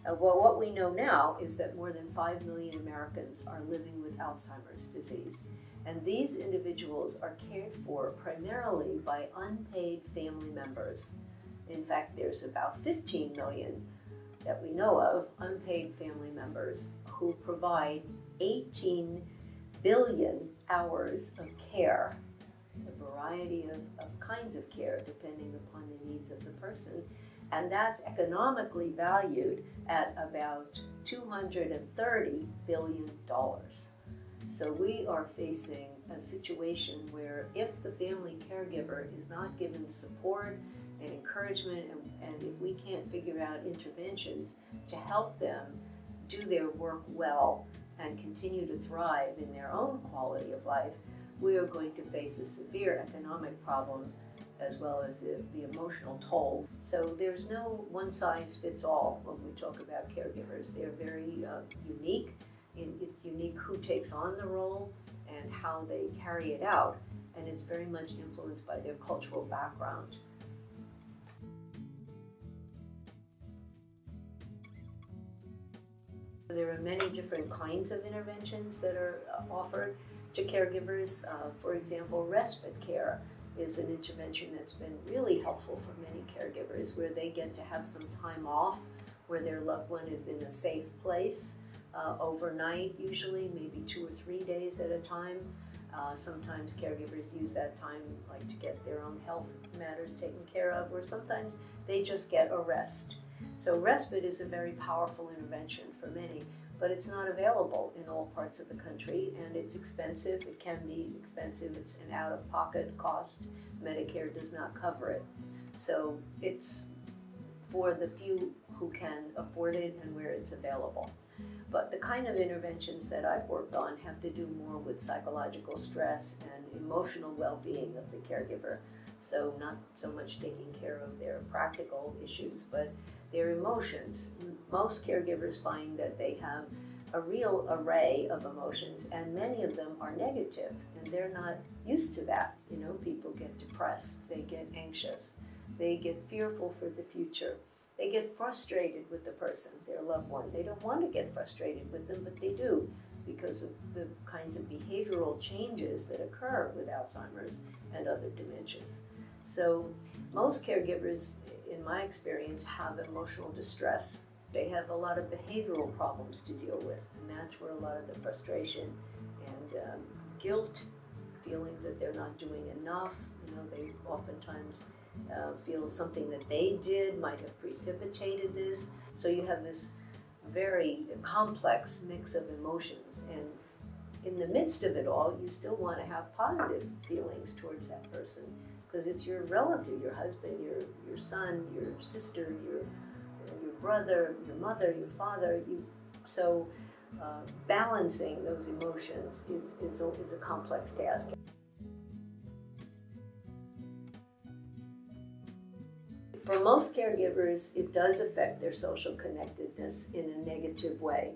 Well, what we know now is that more than 5 million Americans are living with Alzheimer's disease. And these individuals are cared for primarily by unpaid family members. In fact, there's about 15 million that we know of, unpaid family members, who provide 18 billion hours of care, a variety of kinds of care depending upon the needs of the person. And that's economically valued at about $230 billion. So we are facing a situation where if the family caregiver is not given support and encouragement, and if we can't figure out interventions to help them do their work well and continue to thrive in their own quality of life, we are going to face a severe economic problem as well as the emotional toll. So there's no one-size-fits-all when we talk about caregivers. They're very unique. It's unique who takes on the role and how they carry it out, and it's very much influenced by their cultural background. There are many different kinds of interventions that are offered to caregivers. For example, respite care is an intervention that's been really helpful for many caregivers, where they get to have some time off, where their loved one is in a safe place overnight, usually maybe 2 or 3 days at a time. Sometimes caregivers use that time like to get their own health matters taken care of, or sometimes they just get a rest. So respite is a very powerful intervention for many, but it's not available in all parts of the country, and it's expensive. It can be expensive. It's an out-of-pocket cost. Medicare does not cover it. So it's for the few who can afford it and where it's available. But the kind of interventions that I've worked on have to do more with psychological stress and emotional well-being of the caregiver. So not so much taking care of their practical issues, but their emotions. Most caregivers find that they have a real array of emotions, and many of them are negative, and they're not used to that. You know, people get depressed, they get anxious, they get fearful for the future. They get frustrated with the person, their loved one. They don't want to get frustrated with them, but they do because of the kinds of behavioral changes that occur with Alzheimer's and other dementias. So most caregivers, in my experience, have emotional distress. They have a lot of behavioral problems to deal with, and that's where a lot of the frustration and guilt, feeling that they're not doing enough. You know, they oftentimes feel something that they did might have precipitated this. So you have this very complex mix of emotions, and in the midst of it all, you still want to have positive feelings towards that person, because it's your relative, your husband, your son, your sister, your brother, your mother, your father. So balancing those emotions is a complex task. For most caregivers, it does affect their social connectedness in a negative way,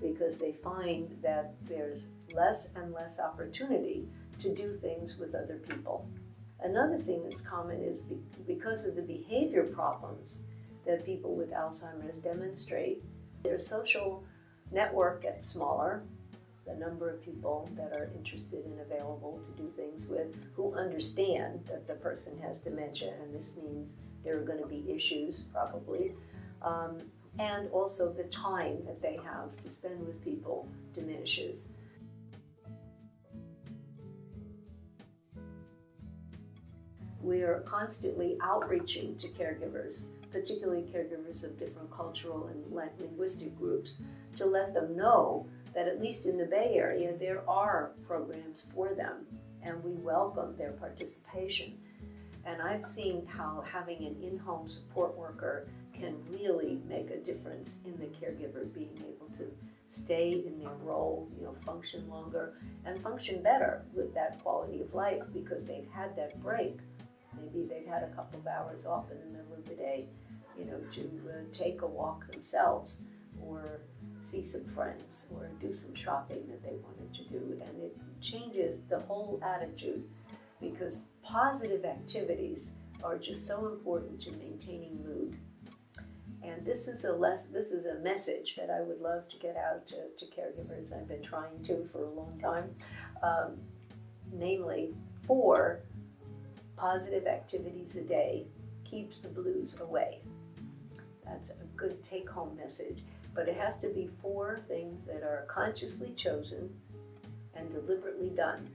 because they find that there's less and less opportunity to do things with other people. Another thing that's common is because of the behavior problems that people with Alzheimer's demonstrate, their social network gets smaller. The number of people that are interested and available to do things with, who understand that the person has dementia, and this means there are going to be issues probably, and also the time that they have to spend with people diminishes. We are constantly outreaching to caregivers, particularly caregivers of different cultural and linguistic groups, to let them know that at least in the Bay Area, there are programs for them, and we welcome their participation. And I've seen how having an in-home support worker can really make a difference in the caregiver being able to stay in their role, function longer and function better with that quality of life, because they've had that break. Maybe they've had a couple of hours off in the middle of the day, to take a walk themselves, or see some friends, or do some shopping that they wanted to do. And it changes the whole attitude, because positive activities are just so important to maintaining mood. And this is a message that I would love to get out to caregivers. I've been trying to for a long time. Namely, 4 positive activities a day keeps the blues away. That's a good take-home message. But it has to be 4 things that are consciously chosen and deliberately done.